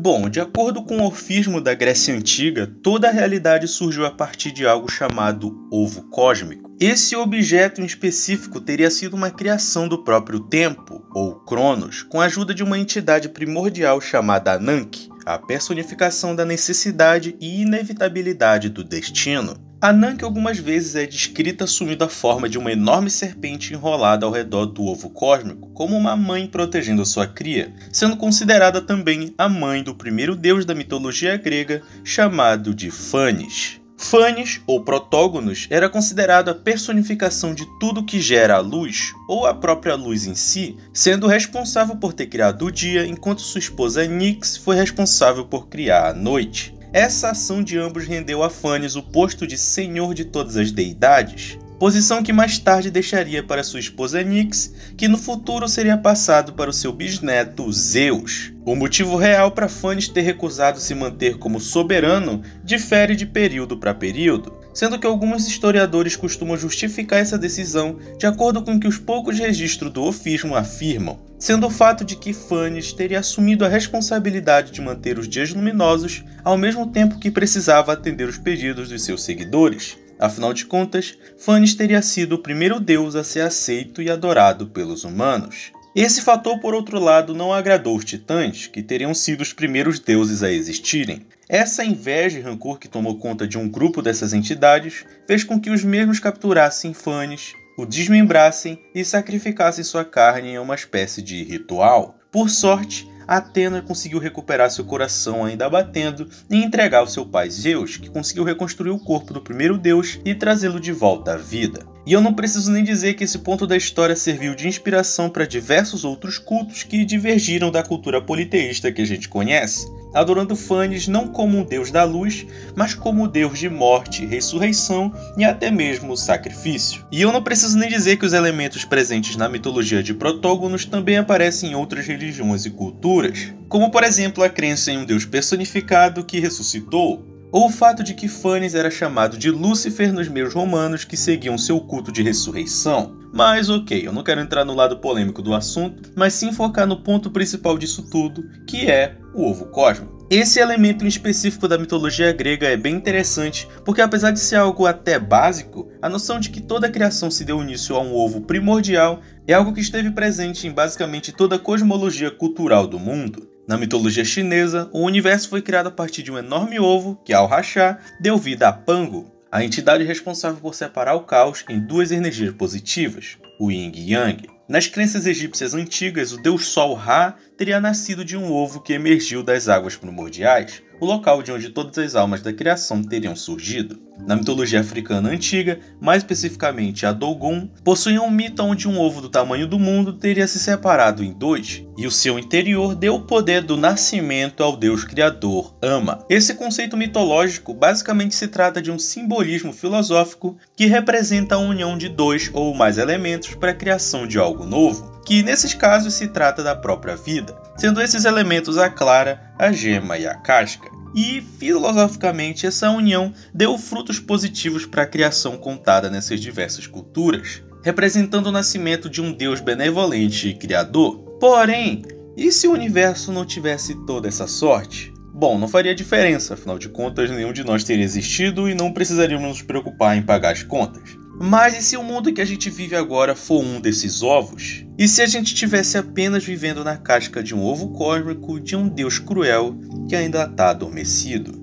Bom, de acordo com o orfismo da Grécia Antiga, toda a realidade surgiu a partir de algo chamado ovo cósmico. Esse objeto em específico teria sido uma criação do próprio tempo, ou Cronos, com a ajuda de uma entidade primordial chamada Ananke, a personificação da necessidade e inevitabilidade do destino. Ananke algumas vezes é descrita assumindo a forma de uma enorme serpente enrolada ao redor do ovo cósmico, como uma mãe protegendo a sua cria, sendo considerada também a mãe do primeiro deus da mitologia grega, chamado de Phanes. Phanes, ou Protógonos, era considerado a personificação de tudo que gera a luz, ou a própria luz em si, sendo responsável por ter criado o dia, enquanto sua esposa Nyx foi responsável por criar a noite. Essa ação de ambos rendeu a Phanes o posto de Senhor de todas as deidades, posição que mais tarde deixaria para sua esposa Nyx, que no futuro seria passado para o seu bisneto Zeus. O motivo real para Phanes ter recusado se manter como soberano difere de período para período, sendo que alguns historiadores costumam justificar essa decisão de acordo com o que os poucos registros do ofismo afirmam, sendo o fato de que Phanes teria assumido a responsabilidade de manter os dias luminosos ao mesmo tempo que precisava atender os pedidos dos seus seguidores. Afinal de contas, Phanes teria sido o primeiro deus a ser aceito e adorado pelos humanos. Esse fator, por outro lado, não agradou os titãs, que teriam sido os primeiros deuses a existirem. Essa inveja e rancor que tomou conta de um grupo dessas entidades fez com que os mesmos capturassem Phanes, o desmembrassem e sacrificassem sua carne em uma espécie de ritual. Por sorte, Atena conseguiu recuperar seu coração ainda batendo e entregar ao seu pai Zeus, que conseguiu reconstruir o corpo do primeiro deus e trazê-lo de volta à vida. E eu não preciso nem dizer que esse ponto da história serviu de inspiração para diversos outros cultos que divergiram da cultura politeísta que a gente conhece, adorando Phanes não como um deus da luz, mas como o deus de morte, ressurreição e até mesmo sacrifício. E eu não preciso nem dizer que os elementos presentes na mitologia de Protógonos também aparecem em outras religiões e culturas, como por exemplo a crença em um deus personificado que ressuscitou, ou o fato de que Phanes era chamado de Lúcifer nos meios romanos que seguiam seu culto de ressurreição. Mas ok, eu não quero entrar no lado polêmico do assunto, mas sim focar no ponto principal disso tudo, que é o ovo cósmico. Esse elemento em específico da mitologia grega é bem interessante, porque apesar de ser algo até básico, a noção de que toda a criação se deu início a um ovo primordial é algo que esteve presente em basicamente toda a cosmologia cultural do mundo. Na mitologia chinesa, o universo foi criado a partir de um enorme ovo que, ao rachar, deu vida a Pango, a entidade responsável por separar o caos em duas energias positivas, o Yin e Yang. Nas crenças egípcias antigas, o deus Sol Ra teria nascido de um ovo que emergiu das águas primordiais, o local de onde todas as almas da criação teriam surgido. Na mitologia africana antiga, mais especificamente a Dogon, possuía um mito onde um ovo do tamanho do mundo teria se separado em dois, e o seu interior deu o poder do nascimento ao deus criador Ama. Esse conceito mitológico basicamente se trata de um simbolismo filosófico que representa a união de dois ou mais elementos para a criação de algo novo, que nesses casos se trata da própria vida, sendo esses elementos a clara, a gema e a casca. E, filosoficamente, essa união deu frutos positivos para a criação contada nessas diversas culturas, representando o nascimento de um Deus benevolente e criador. Porém, e se o universo não tivesse toda essa sorte? Bom, não faria diferença, afinal de contas nenhum de nós teria existido e não precisaríamos nos preocupar em pagar as contas. Mas e se o mundo que a gente vive agora for um desses ovos? E se a gente estivesse apenas vivendo na casca de um ovo cósmico de um deus cruel que ainda está adormecido?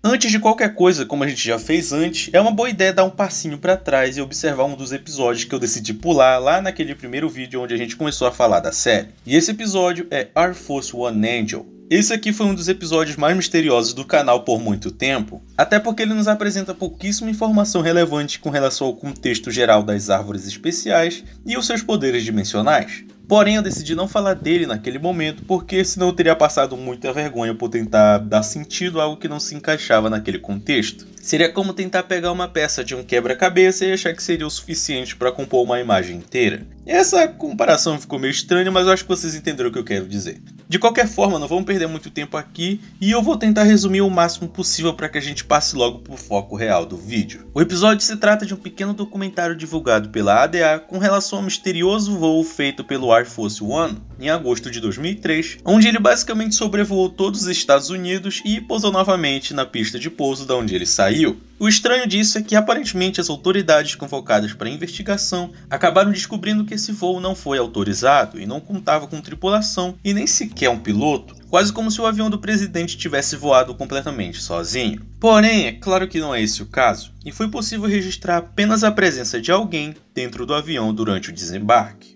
Antes de qualquer coisa, como a gente já fez antes, é uma boa ideia dar um passinho para trás e observar um dos episódios que eu decidi pular lá naquele primeiro vídeo onde a gente começou a falar da série. E esse episódio é Air Force One Angel. Esse aqui foi um dos episódios mais misteriosos do canal por muito tempo, até porque ele nos apresenta pouquíssima informação relevante com relação ao contexto geral das árvores especiais e os seus poderes dimensionais. Porém, eu decidi não falar dele naquele momento, porque senão eu teria passado muita vergonha por tentar dar sentido a algo que não se encaixava naquele contexto. Seria como tentar pegar uma peça de um quebra-cabeça e achar que seria o suficiente para compor uma imagem inteira. Essa comparação ficou meio estranha, mas eu acho que vocês entenderam o que eu quero dizer. De qualquer forma, não vamos perder muito tempo aqui e eu vou tentar resumir o máximo possível para que a gente passe logo para o foco real do vídeo. O episódio se trata de um pequeno documentário divulgado pela ADA com relação ao misterioso voo feito pelo Air Force One em agosto de 2003, onde ele basicamente sobrevoou todos os Estados Unidos e pousou novamente na pista de pouso da onde ele saiu. O estranho disso é que aparentemente as autoridades convocadas para a investigação acabaram descobrindo que esse voo não foi autorizado e não contava com tripulação e nem sequer um piloto, quase como se o avião do presidente tivesse voado completamente sozinho. Porém, é claro que não é esse o caso, e foi possível registrar apenas a presença de alguém dentro do avião durante o desembarque.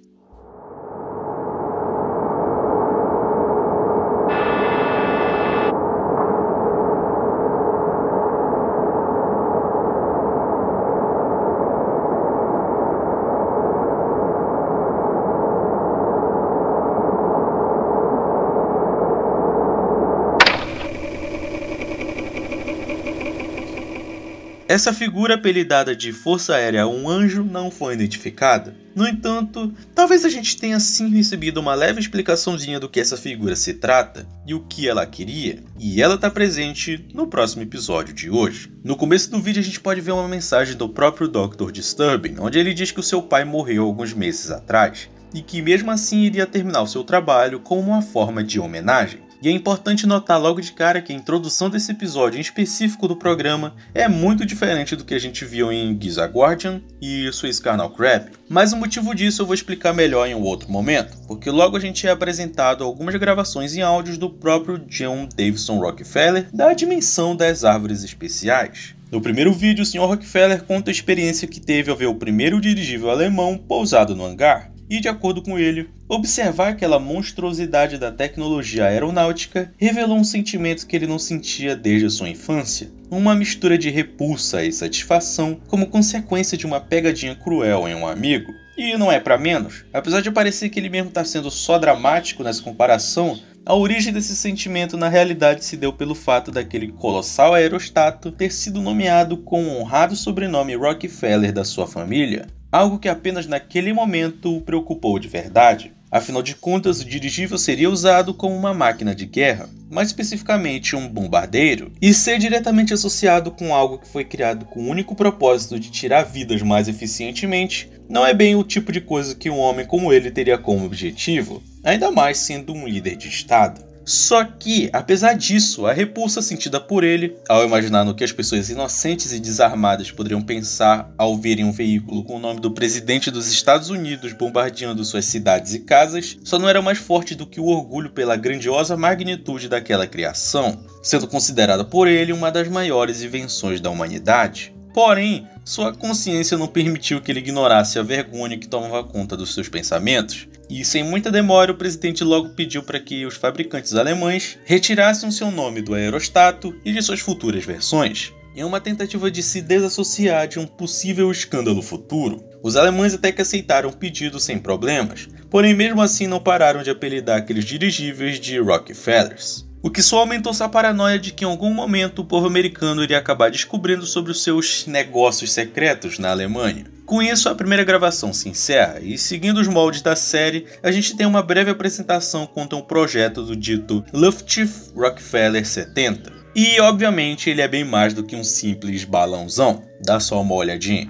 Essa figura apelidada de Força Aérea Um Anjo não foi identificada. No entanto, talvez a gente tenha sim recebido uma leve explicaçãozinha do que essa figura se trata e o que ela queria, e ela está presente no próximo episódio de hoje. No começo do vídeo a gente pode ver uma mensagem do próprio Dr. Disturbing, onde ele diz que o seu pai morreu alguns meses atrás, e que mesmo assim iria terminar o seu trabalho como uma forma de homenagem. E é importante notar logo de cara que a introdução desse episódio em específico do programa é muito diferente do que a gente viu em Giza Guardian e Swiss Carnal Crab. Mas o motivo disso eu vou explicar melhor em um outro momento, porque logo a gente é apresentado algumas gravações em áudios do próprio John Davison Rockefeller da dimensão das árvores especiais. No primeiro vídeo, o Sr. Rockefeller conta a experiência que teve ao ver o primeiro dirigível alemão pousado no hangar. E, de acordo com ele, observar aquela monstruosidade da tecnologia aeronáutica revelou um sentimento que ele não sentia desde a sua infância. Uma mistura de repulsa e satisfação como consequência de uma pegadinha cruel em um amigo. E não é pra menos. Apesar de parecer que ele mesmo está sendo só dramático nessa comparação, a origem desse sentimento na realidade se deu pelo fato daquele colossal aerostato ter sido nomeado com o honrado sobrenome Rockefeller da sua família. Algo que apenas naquele momento o preocupou de verdade. Afinal de contas, o dirigível seria usado como uma máquina de guerra, mais especificamente um bombardeiro, e ser diretamente associado com algo que foi criado com o único propósito de tirar vidas mais eficientemente, não é bem o tipo de coisa que um homem como ele teria como objetivo, ainda mais sendo um líder de Estado. Só que, apesar disso, a repulsa sentida por ele, ao imaginar no que as pessoas inocentes e desarmadas poderiam pensar ao verem um veículo com o nome do presidente dos Estados Unidos bombardeando suas cidades e casas, só não era mais forte do que o orgulho pela grandiosa magnitude daquela criação, sendo considerada por ele uma das maiores invenções da humanidade. Porém, sua consciência não permitiu que ele ignorasse a vergonha que tomava conta dos seus pensamentos, e sem muita demora o presidente logo pediu para que os fabricantes alemães retirassem o seu nome do aerostato e de suas futuras versões, em uma tentativa de se desassociar de um possível escândalo futuro. Os alemães até que aceitaram o pedido sem problemas, porém mesmo assim não pararam de apelidar aqueles dirigíveis de Rockefellers. O que só aumentou sua paranoia de que em algum momento o povo americano iria acabar descobrindo sobre os seus negócios secretos na Alemanha. Com isso, a primeira gravação se encerra e, seguindo os moldes da série, a gente tem uma breve apresentação quanto ao projeto do dito Luftwaffe Rockefeller 70. E, obviamente, ele é bem mais do que um simples balãozão. Dá só uma olhadinha.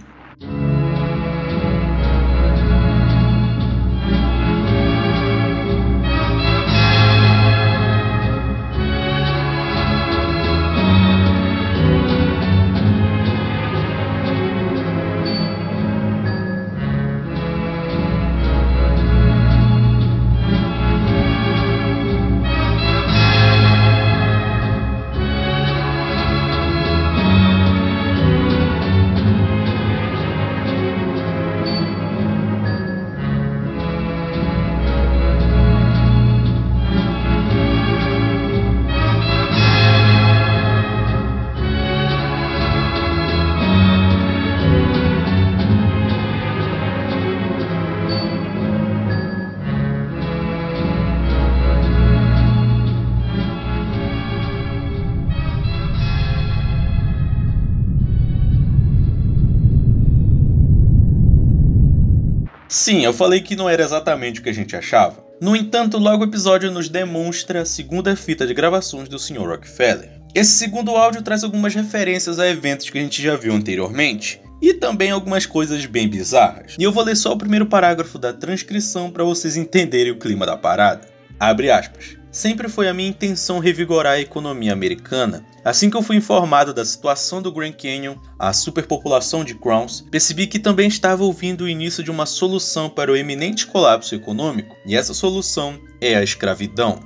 Sim, eu falei que não era exatamente o que a gente achava. No entanto, logo o episódio nos demonstra a segunda fita de gravações do Sr. Rockefeller. Esse segundo áudio traz algumas referências a eventos que a gente já viu anteriormente, e também algumas coisas bem bizarras. E eu vou ler só o primeiro parágrafo da transcrição para vocês entenderem o clima da parada. Abre aspas. Sempre foi a minha intenção revigorar a economia americana. Assim que eu fui informado da situação do Grand Canyon, a superpopulação de Crowns, percebi que também estava ouvindo o início de uma solução para o eminente colapso econômico, e essa solução é a escravidão.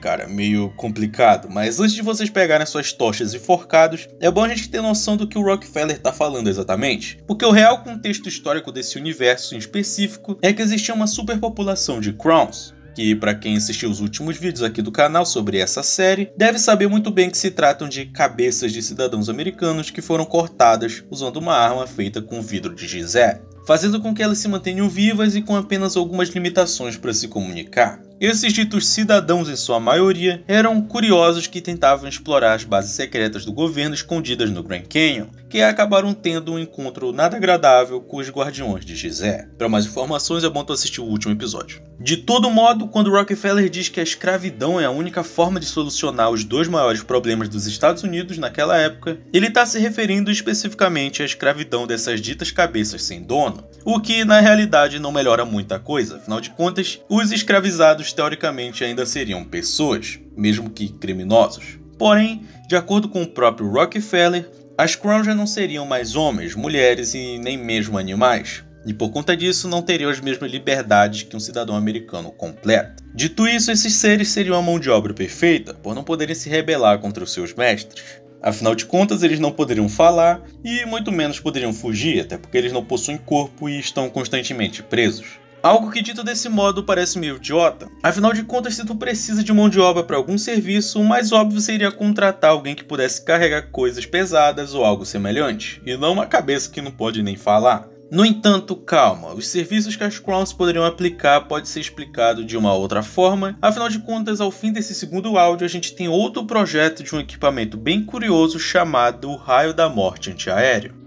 Cara, meio complicado, mas antes de vocês pegarem suas tochas e forcados, é bom a gente ter noção do que o Rockefeller está falando exatamente. Porque o real contexto histórico desse universo em específico é que existia uma superpopulação de Crowns, que, para quem assistiu os últimos vídeos aqui do canal sobre essa série, deve saber muito bem que se tratam de cabeças de cidadãos americanos que foram cortadas usando uma arma feita com vidro de Gizé, fazendo com que elas se mantenham vivas e com apenas algumas limitações para se comunicar. Esses ditos cidadãos, em sua maioria, eram curiosos que tentavam explorar as bases secretas do governo escondidas no Grand Canyon, que acabaram tendo um encontro nada agradável com os guardiões de Gizé. Para mais informações é bom tu assistir o último episódio. De todo modo, quando Rockefeller diz que a escravidão é a única forma de solucionar os dois maiores problemas dos Estados Unidos naquela época, ele está se referindo especificamente à escravidão dessas ditas cabeças sem dono, o que na realidade não melhora muita coisa, afinal de contas, os escravizados teoricamente ainda seriam pessoas, mesmo que criminosos. Porém, de acordo com o próprio Rockefeller, as Crowns já não seriam mais homens, mulheres e nem mesmo animais, e por conta disso não teriam as mesmas liberdades que um cidadão americano completo. Dito isso, esses seres seriam a mão de obra perfeita, por não poderem se rebelar contra os seus mestres. Afinal de contas, eles não poderiam falar e muito menos poderiam fugir, até porque eles não possuem corpo e estão constantemente presos. Algo que dito desse modo parece meio idiota. Afinal de contas, se tu precisa de mão de obra para algum serviço, o mais óbvio seria contratar alguém que pudesse carregar coisas pesadas ou algo semelhante, e não uma cabeça que não pode nem falar. No entanto, calma, os serviços que as Crowns poderiam aplicar pode ser explicado de uma outra forma, afinal de contas, ao fim desse segundo áudio, a gente tem outro projeto de um equipamento bem curioso chamado o Raio da Morte Antiaéreo.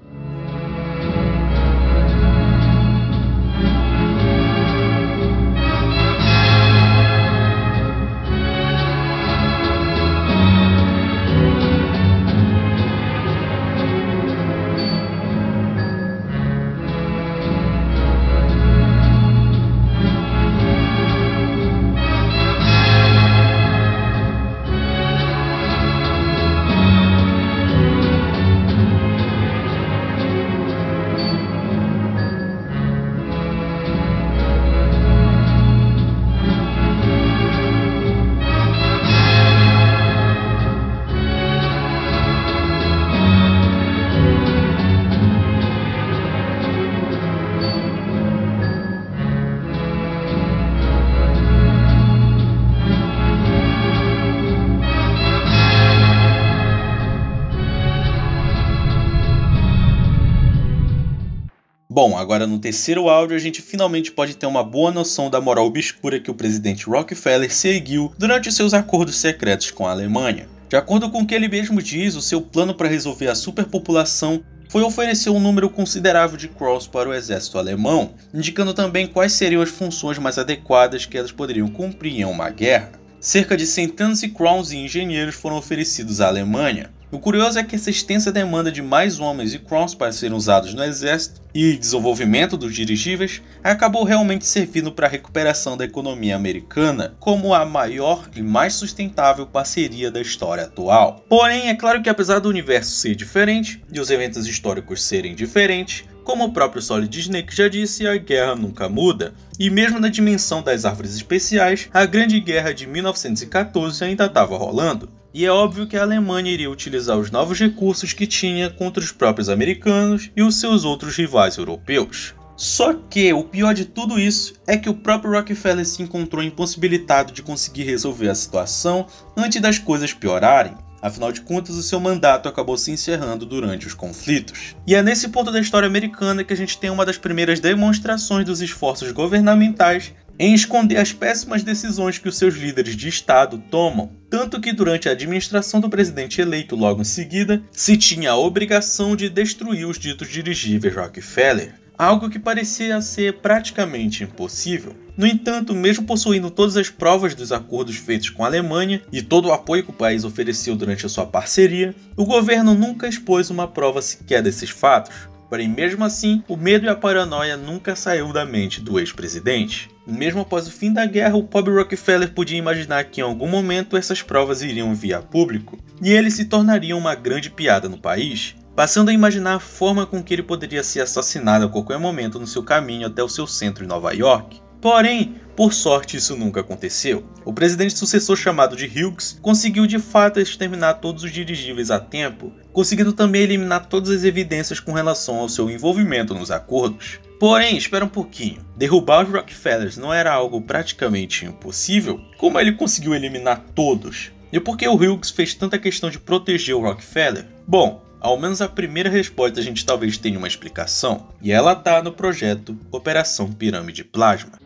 Bom, agora no terceiro áudio a gente finalmente pode ter uma boa noção da moral obscura que o presidente Rockefeller seguiu durante os seus acordos secretos com a Alemanha. De acordo com o que ele mesmo diz, o seu plano para resolver a superpopulação foi oferecer um número considerável de Crowns para o exército alemão, indicando também quais seriam as funções mais adequadas que elas poderiam cumprir em uma guerra. Cerca de centenas de Crowns e engenheiros foram oferecidos à Alemanha. O curioso é que essa extensa demanda de mais homens e Crowns para serem usados no exército e desenvolvimento dos dirigíveis acabou realmente servindo para a recuperação da economia americana como a maior e mais sustentável parceria da história atual. Porém, é claro que apesar do universo ser diferente e os eventos históricos serem diferentes, como o próprio Solid Snake já disse, a guerra nunca muda, e mesmo na dimensão das árvores especiais, a Grande Guerra de 1914 ainda estava rolando. E é óbvio que a Alemanha iria utilizar os novos recursos que tinha contra os próprios americanos e os seus outros rivais europeus. Só que o pior de tudo isso é que o próprio Rockefeller se encontrou impossibilitado de conseguir resolver a situação antes das coisas piorarem. Afinal de contas, o seu mandato acabou se encerrando durante os conflitos. E é nesse ponto da história americana que a gente tem uma das primeiras demonstrações dos esforços governamentais em esconder as péssimas decisões que os seus líderes de Estado tomam, tanto que durante a administração do presidente eleito logo em seguida, se tinha a obrigação de destruir os ditos dirigíveis Rockefeller. algo que parecia ser praticamente impossível. No entanto, mesmo possuindo todas as provas dos acordos feitos com a Alemanha e todo o apoio que o país ofereceu durante a sua parceria, o governo nunca expôs uma prova sequer desses fatos. Porém, mesmo assim, o medo e a paranoia nunca saiu da mente do ex-presidente. Mesmo após o fim da guerra, o pobre Rockefeller podia imaginar que em algum momento essas provas iriam vir a público, e ele se tornaria uma grande piada no país, passando a imaginar a forma com que ele poderia ser assassinado a qualquer momento no seu caminho até o seu centro em Nova York. Porém, por sorte, isso nunca aconteceu. O presidente sucessor chamado de Hughes conseguiu de fato exterminar todos os dirigíveis a tempo, conseguindo também eliminar todas as evidências com relação ao seu envolvimento nos acordos. Porém, espera um pouquinho, derrubar os Rockefellers não era algo praticamente impossível? Como ele conseguiu eliminar todos? E por que o Hughes fez tanta questão de proteger o Rockefeller? Bom, ao menos a primeira resposta a gente talvez tenha uma explicação, e ela está no projeto Operação Pirâmide Plasma.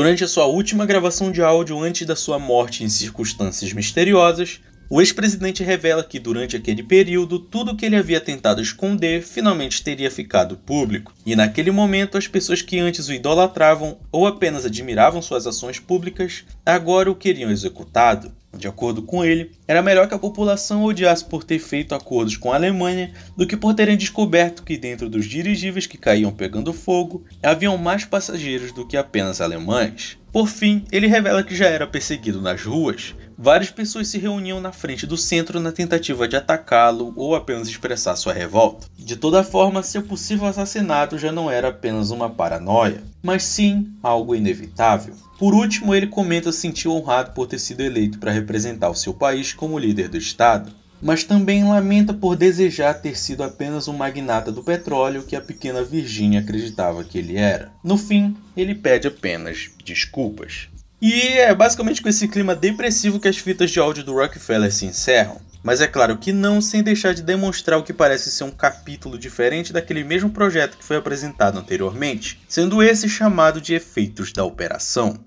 Durante a sua última gravação de áudio antes da sua morte em circunstâncias misteriosas, o ex-presidente revela que durante aquele período, tudo o que ele havia tentado esconder finalmente teria ficado público, e naquele momento as pessoas que antes o idolatravam ou apenas admiravam suas ações públicas, agora o queriam executado. De acordo com ele, era melhor que a população odiasse por ter feito acordos com a Alemanha do que por terem descoberto que dentro dos dirigíveis que caíam pegando fogo, haviam mais passageiros do que apenas alemães. Por fim, ele revela que já era perseguido nas ruas. Várias pessoas se reuniam na frente do centro na tentativa de atacá-lo ou apenas expressar sua revolta. De toda forma, seu possível assassinato já não era apenas uma paranoia, mas sim algo inevitável. Por último, ele comenta se sentir honrado por ter sido eleito para representar o seu país como líder do Estado, mas também lamenta por desejar ter sido apenas um magnata do petróleo que a pequena Virgínia acreditava que ele era. No fim, ele pede apenas desculpas. E é basicamente com esse clima depressivo que as fitas de áudio do Rockefeller se encerram. Mas é claro que não sem deixar de demonstrar o que parece ser um capítulo diferente daquele mesmo projeto que foi apresentado anteriormente, sendo esse chamado de efeitos da operação.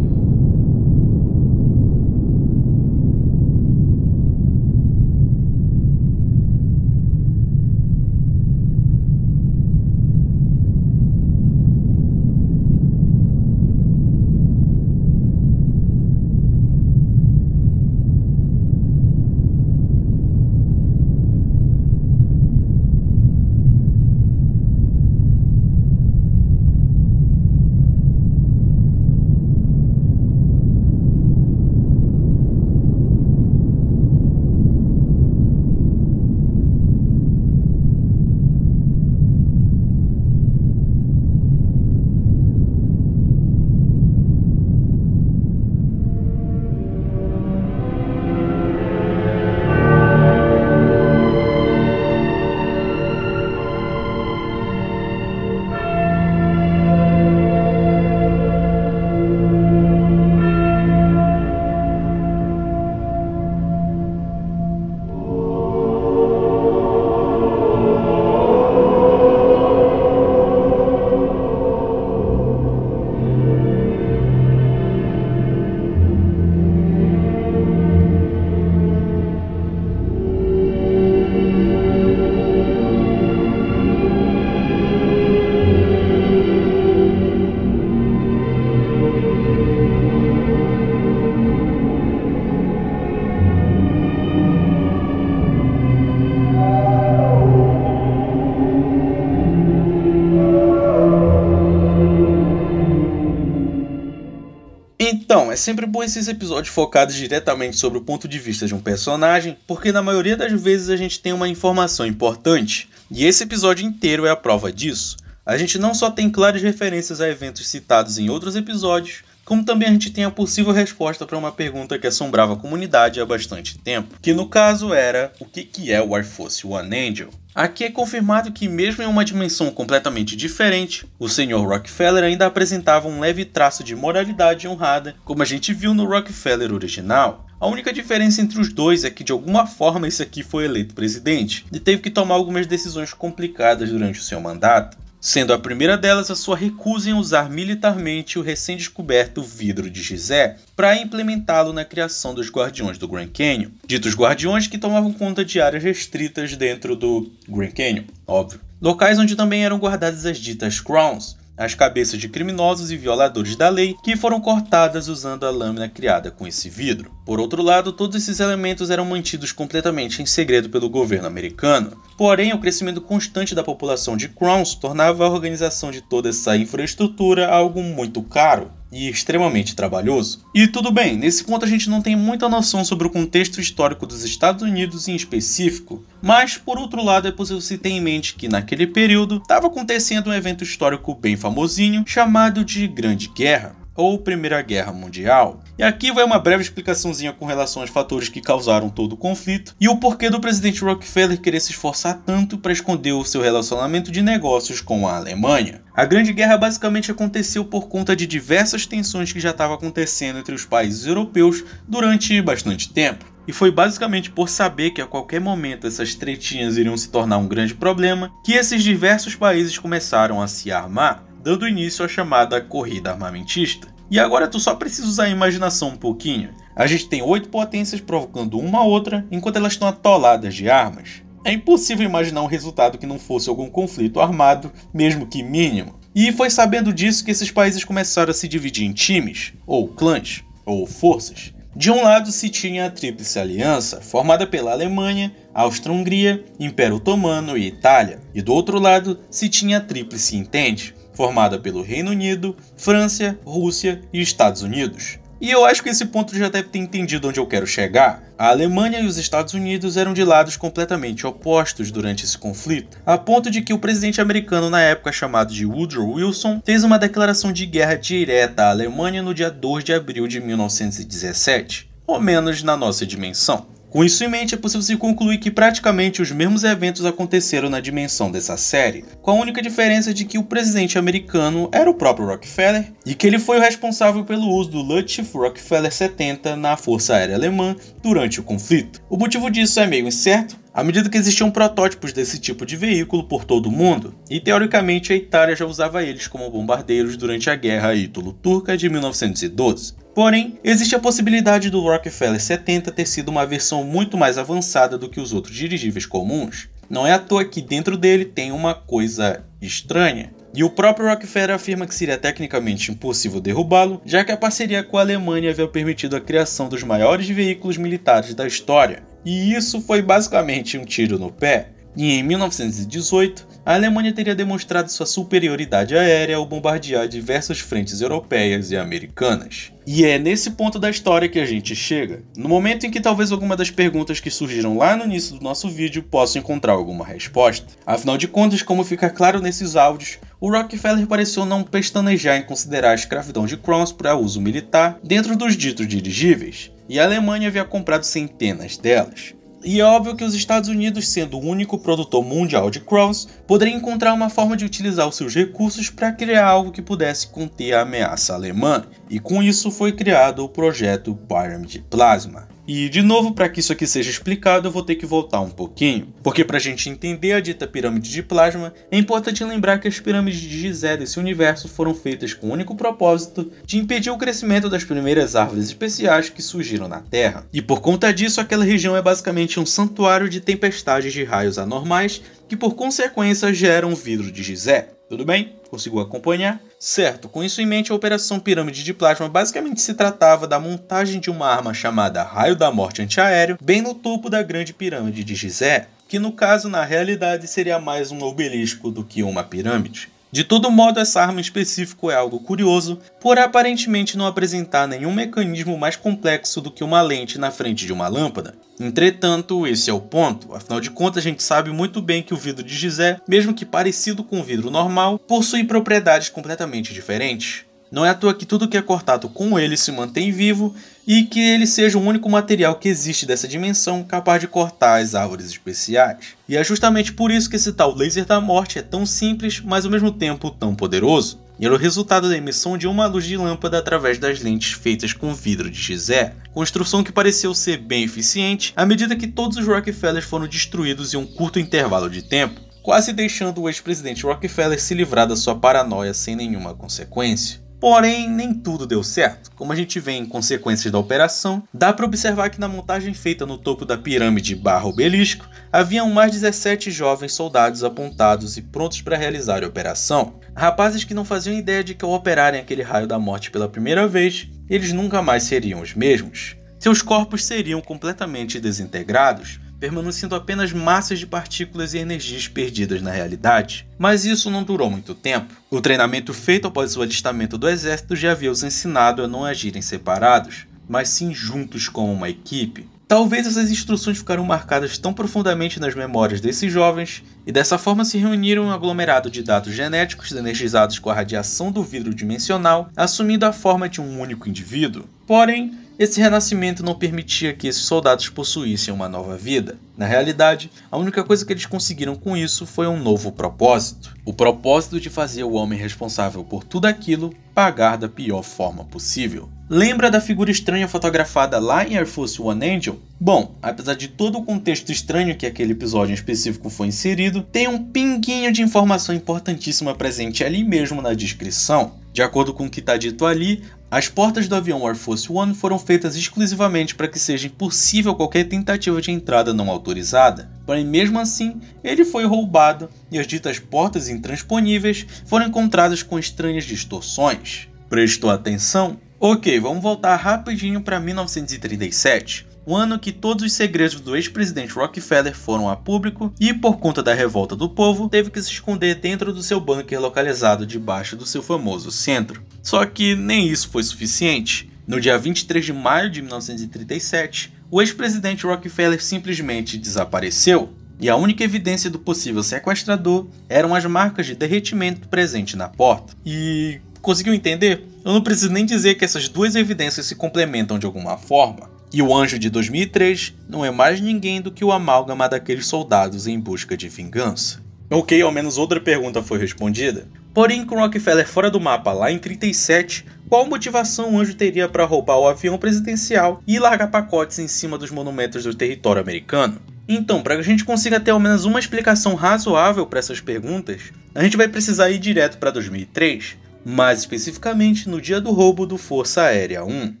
é sempre bom esses episódios focados diretamente sobre o ponto de vista de um personagem, porque na maioria das vezes a gente tem uma informação importante, e esse episódio inteiro é a prova disso. A gente não só tem claras referências a eventos citados em outros episódios, como também a gente tem a possível resposta para uma pergunta que assombrava a comunidade há bastante tempo, que no caso era o que é o Air Force One Angel. Aqui é confirmado que mesmo em uma dimensão completamente diferente, o Sr. Rockefeller ainda apresentava um leve traço de moralidade honrada, como a gente viu no Rockefeller original. A única diferença entre os dois é que de alguma forma esse aqui foi eleito presidente e teve que tomar algumas decisões complicadas durante o seu mandato, sendo a primeira delas a sua recusa em usar militarmente o recém-descoberto vidro de Gizeh para implementá-lo na criação dos Guardiões do Grand Canyon, ditos Guardiões que tomavam conta de áreas restritas dentro do Grand Canyon, óbvio. Locais onde também eram guardadas as ditas Crowns, as cabeças de criminosos e violadores da lei que foram cortadas usando a lâmina criada com esse vidro. Por outro lado, todos esses elementos eram mantidos completamente em segredo pelo governo americano. Porém, o crescimento constante da população de Crowns tornava a organização de toda essa infraestrutura algo muito caro e extremamente trabalhoso. E tudo bem, nesse ponto a gente não tem muita noção sobre o contexto histórico dos Estados Unidos em específico, mas por outro lado é possível se ter em mente que naquele período estava acontecendo um evento histórico bem famosinho chamado de Grande Guerra, ou Primeira Guerra Mundial. E aqui vai uma breve explicaçãozinha com relação aos fatores que causaram todo o conflito e o porquê do presidente Rockefeller querer se esforçar tanto para esconder o seu relacionamento de negócios com a Alemanha. A Grande Guerra basicamente aconteceu por conta de diversas tensões que já estavam acontecendo entre os países europeus durante bastante tempo. E foi basicamente por saber que a qualquer momento essas tretinhas iriam se tornar um grande problema que esses diversos países começaram a se armar, dando início à chamada corrida armamentista. E agora tu só precisa usar a imaginação um pouquinho. A gente tem 8 potências provocando uma a outra enquanto elas estão atoladas de armas. É impossível imaginar um resultado que não fosse algum conflito armado, mesmo que mínimo. E foi sabendo disso que esses países começaram a se dividir em times, ou clãs, ou forças. De um lado se tinha a Tríplice Aliança, formada pela Alemanha, Áustria-Hungria, Império Otomano e Itália. E do outro lado se tinha a Tríplice Entente, formada pelo Reino Unido, França, Rússia e Estados Unidos. E eu acho que esse ponto já deve ter entendido onde eu quero chegar. A Alemanha e os Estados Unidos eram de lados completamente opostos durante esse conflito, a ponto de que o presidente americano na época, chamado de Woodrow Wilson, fez uma declaração de guerra direta à Alemanha no dia 2 de abril de 1917, ou menos na nossa dimensão. Com isso em mente, é possível se concluir que praticamente os mesmos eventos aconteceram na dimensão dessa série, com a única diferença de que o presidente americano era o próprio Rockefeller e que ele foi o responsável pelo uso do Luftwaffe Rockefeller 70 na Força Aérea Alemã durante o conflito. O motivo disso é meio incerto, à medida que existiam protótipos desse tipo de veículo por todo o mundo, e teoricamente a Itália já usava eles como bombardeiros durante a Guerra Ítalo-Turca de 1912. Porém, existe a possibilidade do Rockefeller 70 ter sido uma versão muito mais avançada do que os outros dirigíveis comuns. Não é à toa que dentro dele tem uma coisa estranha. E o próprio Rockefeller afirma que seria tecnicamente impossível derrubá-lo, já que a parceria com a Alemanha havia permitido a criação dos maiores veículos militares da história. E isso foi basicamente um tiro no pé. E em 1918, a Alemanha teria demonstrado sua superioridade aérea ao bombardear diversas frentes europeias e americanas. E é nesse ponto da história que a gente chega, no momento em que talvez alguma das perguntas que surgiram lá no início do nosso vídeo possam encontrar alguma resposta. Afinal de contas, como fica claro nesses áudios, o Rockefeller pareceu não pestanejar em considerar a escravidão de Crowns para uso militar dentro dos ditos dirigíveis, e a Alemanha havia comprado centenas delas. E é óbvio que os Estados Unidos, sendo o único produtor mundial de Crowns, poderia encontrar uma forma de utilizar os seus recursos para criar algo que pudesse conter a ameaça alemã, e com isso foi criado o projeto Pyramid Plasma. E de novo, para que isso aqui seja explicado, eu vou ter que voltar um pouquinho, porque para a gente entender a dita pirâmide de plasma, é importante lembrar que as pirâmides de Gizé desse universo foram feitas com o único propósito de impedir o crescimento das primeiras árvores especiais que surgiram na Terra. E por conta disso, aquela região é basicamente um santuário de tempestades de raios anormais que por consequência geram vidro de Gizé. Tudo bem? Conseguiu acompanhar? Certo, com isso em mente, a Operação Pirâmide de Plasma basicamente se tratava da montagem de uma arma chamada Raio da Morte Antiaéreo bem no topo da Grande Pirâmide de Gizé, que no caso, na realidade, seria mais um obelisco do que uma pirâmide. De todo modo, essa arma em específico é algo curioso, por aparentemente não apresentar nenhum mecanismo mais complexo do que uma lente na frente de uma lâmpada. Entretanto, esse é o ponto, afinal de contas a gente sabe muito bem que o vidro de Gizeh, mesmo que parecido com o vidro normal, possui propriedades completamente diferentes. Não é à toa que tudo que é cortado com ele se mantém vivo e que ele seja o único material que existe dessa dimensão capaz de cortar as árvores especiais. E é justamente por isso que esse tal laser da morte é tão simples, mas ao mesmo tempo tão poderoso. E era o resultado da emissão de uma luz de lâmpada através das lentes feitas com vidro de Gizeh, construção que pareceu ser bem eficiente à medida que todos os Rockefellers foram destruídos em um curto intervalo de tempo, quase deixando o ex-presidente Rockefeller se livrar da sua paranoia sem nenhuma consequência. Porém, nem tudo deu certo. Como a gente vê em consequências da operação, dá para observar que na montagem feita no topo da pirâmide / obelisco, haviam mais 17 jovens soldados apontados e prontos para realizar a operação. Rapazes que não faziam ideia de que ao operarem aquele raio da morte pela primeira vez, eles nunca mais seriam os mesmos. Seus corpos seriam completamente desintegrados, permanecendo apenas massas de partículas e energias perdidas na realidade. Mas isso não durou muito tempo. O treinamento feito após o alistamento do exército já havia os ensinado a não agirem separados, mas sim juntos como uma equipe. Talvez essas instruções ficaram marcadas tão profundamente nas memórias desses jovens, e dessa forma se reuniram um aglomerado de dados genéticos energizados com a radiação do vidro dimensional, assumindo a forma de um único indivíduo. Porém, esse renascimento não permitia que esses soldados possuíssem uma nova vida. Na realidade, a única coisa que eles conseguiram com isso foi um novo propósito. O propósito de fazer o homem responsável por tudo aquilo pagar da pior forma possível. Lembra da figura estranha fotografada lá em Air Force One Angel? Bom, apesar de todo o contexto estranho que aquele episódio em específico foi inserido, tem um pinguinho de informação importantíssima presente ali mesmo na descrição. De acordo com o que está dito ali, as portas do avião Air Force One foram feitas exclusivamente para que seja impossível qualquer tentativa de entrada não autorizada. Porém, mesmo assim, ele foi roubado e as ditas portas intransponíveis foram encontradas com estranhas distorções. Prestou atenção? Ok, vamos voltar rapidinho para 1937. O ano que todos os segredos do ex-presidente Rockefeller foram a público e, por conta da revolta do povo, teve que se esconder dentro do seu bunker localizado debaixo do seu famoso centro. Só que nem isso foi suficiente. No dia 23 de maio de 1937, o ex-presidente Rockefeller simplesmente desapareceu. E a única evidência do possível sequestrador eram as marcas de derretimento presentes na porta. E conseguiu entender? Eu não preciso nem dizer que essas duas evidências se complementam de alguma forma. E o Anjo de 2003 não é mais ninguém do que o amálgama daqueles soldados em busca de vingança. Ok, ao menos outra pergunta foi respondida. Porém, com Rockefeller fora do mapa lá em 37, qual motivação o Anjo teria para roubar o avião presidencial e largar pacotes em cima dos monumentos do território americano? Então, para que a gente consiga ter ao menos uma explicação razoável para essas perguntas, a gente vai precisar ir direto para 2003, mais especificamente no dia do roubo do Força Aérea 1.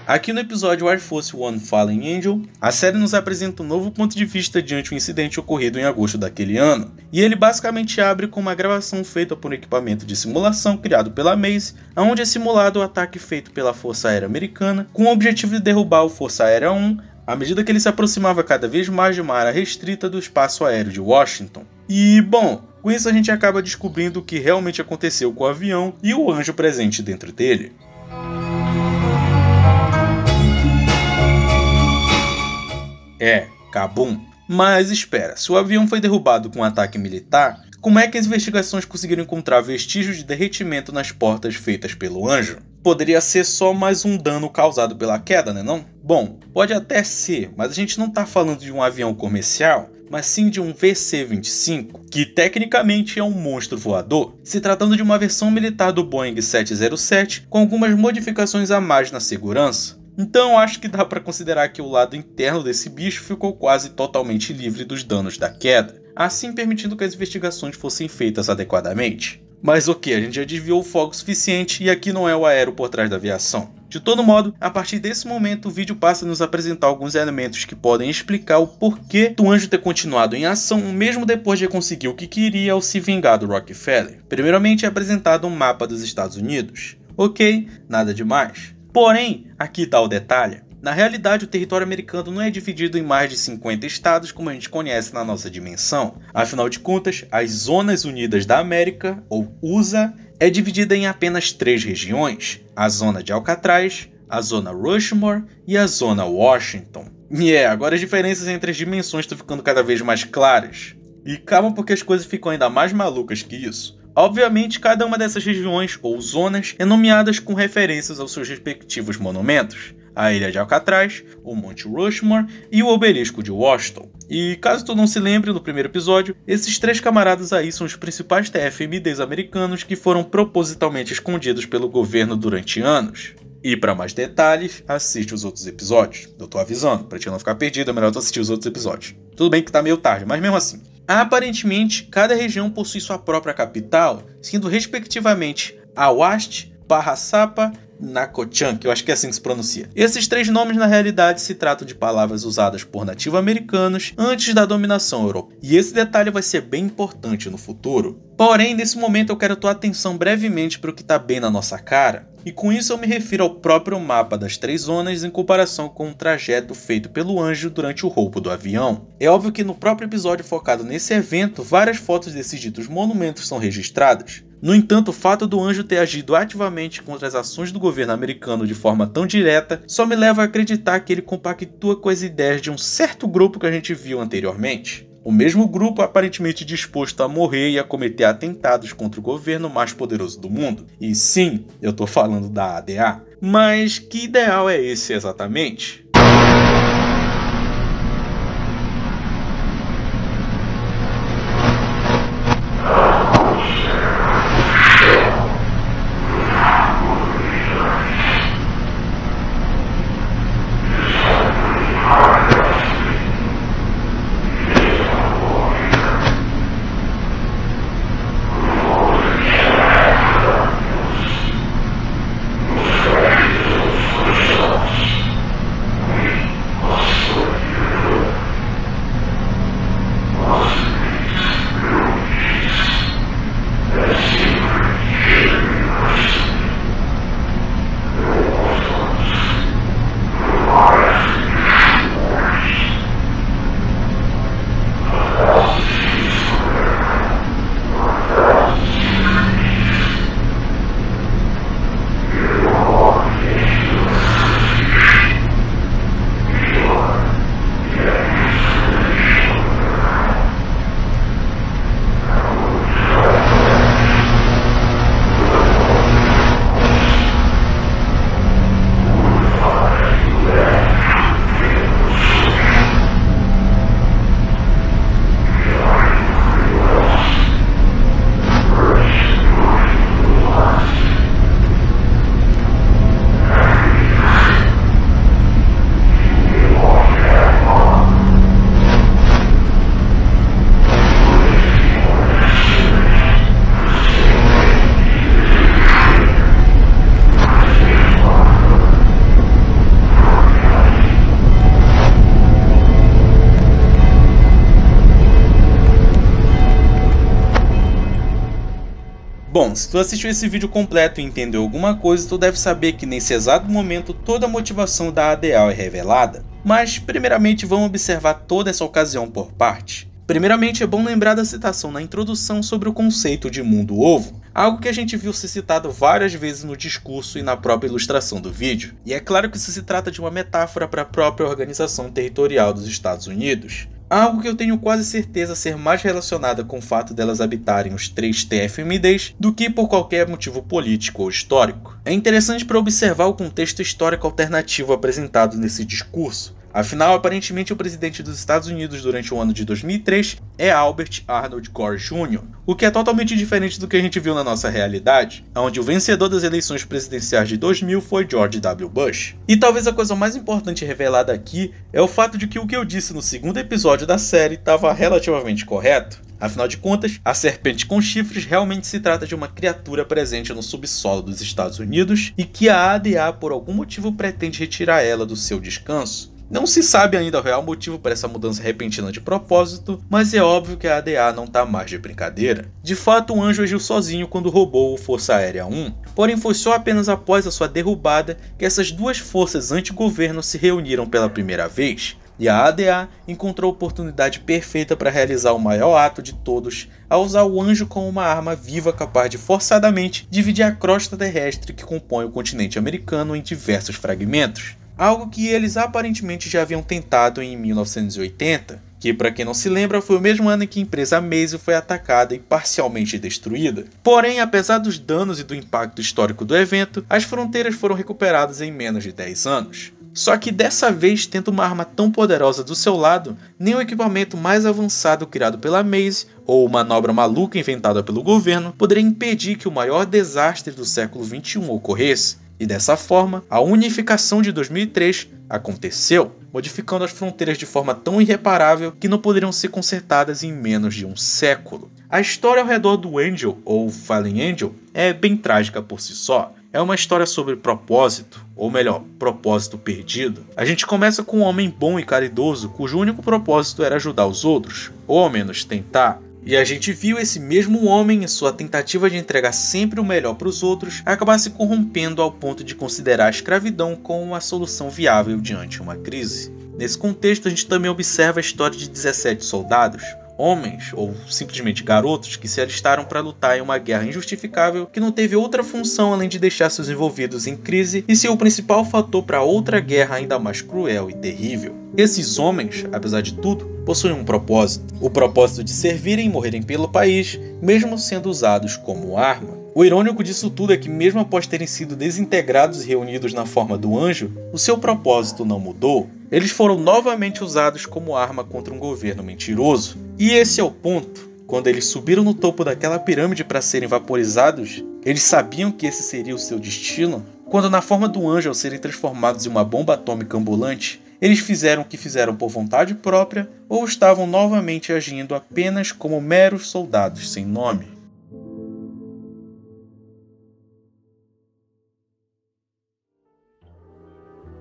Aqui no episódio Air Force One Fallen Angel, a série nos apresenta um novo ponto de vista diante um incidente ocorrido em agosto daquele ano, e ele basicamente abre com uma gravação feita por um equipamento de simulação criado pela Maze, onde é simulado o ataque feito pela Força Aérea Americana com o objetivo de derrubar o Força Aérea 1 à medida que ele se aproximava cada vez mais de uma área restrita do espaço aéreo de Washington. E, bom, com isso a gente acaba descobrindo o que realmente aconteceu com o avião e o anjo presente dentro dele. Kabum. Mas espera, se o avião foi derrubado com um ataque militar, como é que as investigações conseguiram encontrar vestígios de derretimento nas portas feitas pelo anjo? Poderia ser só mais um dano causado pela queda, né não? Bom, pode até ser, mas a gente não está falando de um avião comercial, mas sim de um VC-25, que tecnicamente é um monstro voador, se tratando de uma versão militar do Boeing 707 com algumas modificações a mais na segurança. Então acho que dá para considerar que o lado interno desse bicho ficou quase totalmente livre dos danos da queda, assim permitindo que as investigações fossem feitas adequadamente. Mas ok, a gente já desviou o foco suficiente e aqui não é o aero por trás da aviação. De todo modo, a partir desse momento o vídeo passa a nos apresentar alguns elementos que podem explicar o porquê do anjo ter continuado em ação mesmo depois de conseguir o que queria ao se vingar do Rockefeller. Primeiramente é apresentado um mapa dos Estados Unidos. Ok, nada demais. Porém, aqui está o detalhe. Na realidade, o território americano não é dividido em mais de 50 estados como a gente conhece na nossa dimensão. Afinal de contas, as Zonas Unidas da América, ou USA, é dividida em apenas 3 regiões: a Zona de Alcatraz, a Zona Rushmore e a Zona Washington. E agora as diferenças entre as dimensões estão ficando cada vez mais claras. E calma, porque as coisas ficam ainda mais malucas que isso. Obviamente, cada uma dessas regiões ou zonas é nomeadas com referências aos seus respectivos monumentos: a Ilha de Alcatraz, o Monte Rushmore e o Obelisco de Washington. E caso tu não se lembre do primeiro episódio, esses 3 camaradas aí são os principais TFMDs americanos que foram propositalmente escondidos pelo governo durante anos. E para mais detalhes, assiste os outros episódios. Eu tô avisando, pra te não ficar perdido, é melhor tu assistir os outros episódios. Tudo bem que tá meio tarde, mas mesmo assim. Aparentemente, cada região possui sua própria capital, sendo respectivamente Awast, Parraçapa e Nakochan, que eu acho que é assim que se pronuncia. Esses 3 nomes na realidade se tratam de palavras usadas por nativo-americanos antes da dominação europeia. E esse detalhe vai ser bem importante no futuro. Porém, nesse momento eu quero tua atenção brevemente para o que está bem na nossa cara. E com isso eu me refiro ao próprio mapa das 3 zonas em comparação com o trajeto feito pelo anjo durante o roubo do avião. É óbvio que no próprio episódio focado nesse evento, várias fotos desses ditos monumentos são registradas. No entanto, o fato do anjo ter agido ativamente contra as ações do governo americano de forma tão direta só me leva a acreditar que ele compactua com as ideias de um certo grupo que a gente viu anteriormente. O mesmo grupo aparentemente disposto a morrer e a cometer atentados contra o governo mais poderoso do mundo. E sim, eu tô falando da ADA. Mas que ideal é esse exatamente? Bom, se tu assistiu esse vídeo completo e entendeu alguma coisa, tu deve saber que nesse exato momento toda a motivação da ADA é revelada. Mas, primeiramente, vamos observar toda essa ocasião por parte. Primeiramente, é bom lembrar da citação na introdução sobre o conceito de mundo ovo, algo que a gente viu ser citado várias vezes no discurso e na própria ilustração do vídeo. E é claro que isso se trata de uma metáfora para a própria organização territorial dos Estados Unidos. Algo que eu tenho quase certeza ser mais relacionada com o fato delas habitarem os 3 TFMDs do que por qualquer motivo político ou histórico. É interessante para observar o contexto histórico alternativo apresentado nesse discurso. Afinal, aparentemente o presidente dos Estados Unidos durante o ano de 2003 é Albert Arnold Gore Jr., o que é totalmente diferente do que a gente viu na nossa realidade, onde o vencedor das eleições presidenciais de 2000 foi George W. Bush. E talvez a coisa mais importante revelada aqui é o fato de que o que eu disse no segundo episódio da série estava relativamente correto. Afinal de contas, a serpente com chifres realmente se trata de uma criatura presente no subsolo dos Estados Unidos e que a ADA por algum motivo pretende retirar ela do seu descanso. Não se sabe ainda o real motivo para essa mudança repentina de propósito, mas é óbvio que a ADA não está mais de brincadeira. De fato, o Anjo agiu sozinho quando roubou o Força Aérea 1, porém foi só apenas após a sua derrubada que essas duas forças anti-governo se reuniram pela primeira vez, e a ADA encontrou a oportunidade perfeita para realizar o maior ato de todos, ao usar o Anjo como uma arma viva capaz de forçadamente dividir a crosta terrestre que compõe o continente americano em diversos fragmentos. Algo que eles aparentemente já haviam tentado em 1980, que para quem não se lembra foi o mesmo ano em que a empresa Maisel foi atacada e parcialmente destruída. Porém, apesar dos danos e do impacto histórico do evento, as fronteiras foram recuperadas em menos de 10 anos. Só que dessa vez, tendo uma arma tão poderosa do seu lado, nem o equipamento mais avançado criado pela Maisel ou manobra maluca inventada pelo governo poderia impedir que o maior desastre do século XXI ocorresse. E dessa forma, a unificação de 2003 aconteceu, modificando as fronteiras de forma tão irreparável que não poderiam ser consertadas em menos de um século. A história ao redor do Angel, ou Fallen Angel, é bem trágica por si só. É uma história sobre propósito, ou melhor, propósito perdido. A gente começa com um homem bom e caridoso cujo único propósito era ajudar os outros, ou ao menos tentar. E a gente viu esse mesmo homem, em sua tentativa de entregar sempre o melhor para os outros, acabar se corrompendo ao ponto de considerar a escravidão como uma solução viável diante de uma crise. Nesse contexto, a gente também observa a história de 17 soldados, homens ou simplesmente garotos que se alistaram para lutar em uma guerra injustificável que não teve outra função além de deixar seus envolvidos em crise e ser o principal fator para outra guerra ainda mais cruel e terrível. Esses homens, apesar de tudo, possuem um propósito, o propósito de servirem e morrerem pelo país, mesmo sendo usados como arma. O irônico disso tudo é que mesmo após terem sido desintegrados e reunidos na forma do Anjo, o seu propósito não mudou. Eles foram novamente usados como arma contra um governo mentiroso. E esse é o ponto. Quando eles subiram no topo daquela pirâmide para serem vaporizados, eles sabiam que esse seria o seu destino. Quando na forma do Anjo ao serem transformados em uma bomba atômica ambulante, eles fizeram o que fizeram por vontade própria ou estavam novamente agindo apenas como meros soldados sem nome.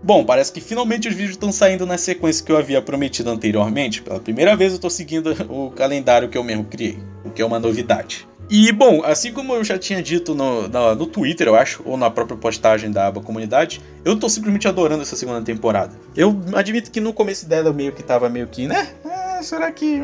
Bom, parece que finalmente os vídeos estão saindo na sequência que eu havia prometido anteriormente. Pela primeira vez eu estou seguindo o calendário que eu mesmo criei, o que é uma novidade. E bom, assim como eu já tinha dito no Twitter, eu acho, ou na própria postagem da aba comunidade, eu tô simplesmente adorando essa segunda temporada. Eu admito que no começo dela eu meio que, né? Será que...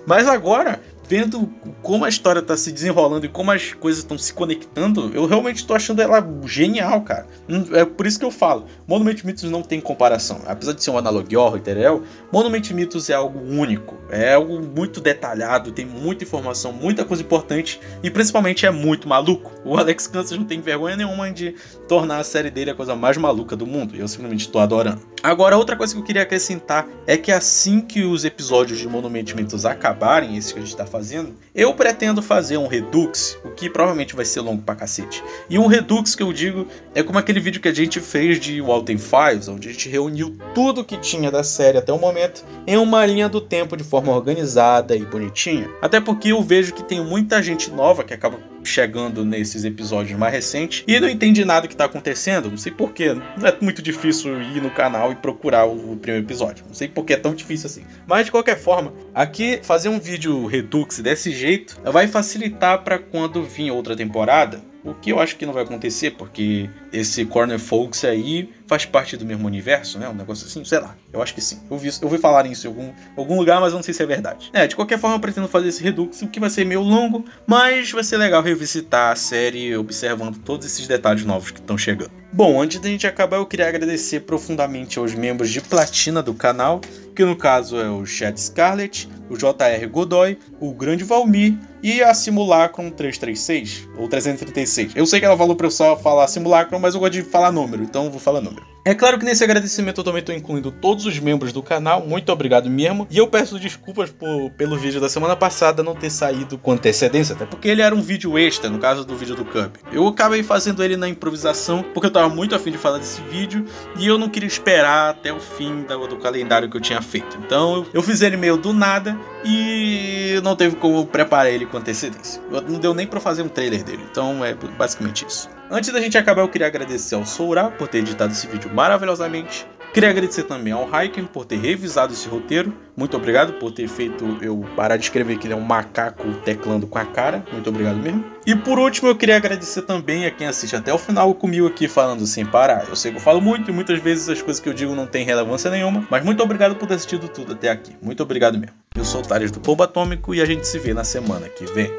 Mas agora, vendo como a história tá se desenrolando e como as coisas estão se conectando, eu realmente tô achando ela genial, cara. É por isso que eu falo, Monument Mythos não tem comparação. Apesar de ser um analogue horror e terrell, Monument Mythos é algo único. É algo muito detalhado, tem muita informação, muita coisa importante e principalmente é muito maluco. O Alex Kansas não tem vergonha nenhuma de tornar a série dele a coisa mais maluca do mundo e eu simplesmente tô adorando. Agora, outra coisa que eu queria acrescentar é que assim que os episódios de Monument Mythos acabarem, esse que a gente tá fazendo, eu pretendo fazer um Redux, o que provavelmente vai ser longo pra cacete. E um Redux que eu digo é como aquele vídeo que a gente fez de Walten Files, onde a gente reuniu tudo que tinha da série até o momento em uma linha do tempo de forma organizada e bonitinha. Até porque eu vejo que tem muita gente nova que acaba chegando nesses episódios mais recentes e não entende nada que tá acontecendo, não sei porquê, não é muito difícil ir no canal e procurar o primeiro episódio, não sei porque é tão difícil assim, mas de qualquer forma, aqui fazer um vídeo Redux desse jeito vai facilitar para quando vir outra temporada, o que eu acho que não vai acontecer, porque esse Corner Folks aí faz parte do mesmo universo, né? Um negócio assim, sei lá. Eu acho que sim. Eu ouvi falar nisso em algum lugar, mas eu não sei se é verdade. De qualquer forma, eu pretendo fazer esse Redux, o que vai ser meio longo, mas vai ser legal revisitar a série observando todos esses detalhes novos que estão chegando. Bom, antes da gente acabar, eu queria agradecer profundamente aos membros de platina do canal, que no caso é o Chad Scarlett, o JR Godoy, o Grande Valmir e a Simulacron 336, ou 336. Eu sei que ela falou pra eu só falar Simulacron, mas eu gosto de falar número, então eu vou falar número. É claro que nesse agradecimento eu também estou incluindo todos os membros do canal, muito obrigado mesmo. E eu peço desculpas pelo vídeo da semana passada não ter saído com antecedência, até porque ele era um vídeo extra, no caso do vídeo do Kirby. Eu acabei fazendo ele na improvisação, porque eu estava muito afim de falar desse vídeo e eu não queria esperar até o fim do calendário que eu tinha feito. Então eu fiz ele meio do nada e não teve como preparar ele com antecedência. Não deu nem para fazer um trailer dele, então é basicamente isso. Antes da gente acabar, eu queria agradecer ao Soura por ter editado esse vídeo maravilhosamente. Queria agradecer também ao Raiken por ter revisado esse roteiro. Muito obrigado por ter feito eu parar de escrever que ele é um macaco teclando com a cara. Muito obrigado mesmo. E por último, eu queria agradecer também a quem assiste até o final comigo aqui falando sem parar. Eu sei que eu falo muito e muitas vezes as coisas que eu digo não têm relevância nenhuma, mas muito obrigado por ter assistido tudo até aqui. Muito obrigado mesmo. Eu sou o Thales do Polvo Atômico e a gente se vê na semana que vem.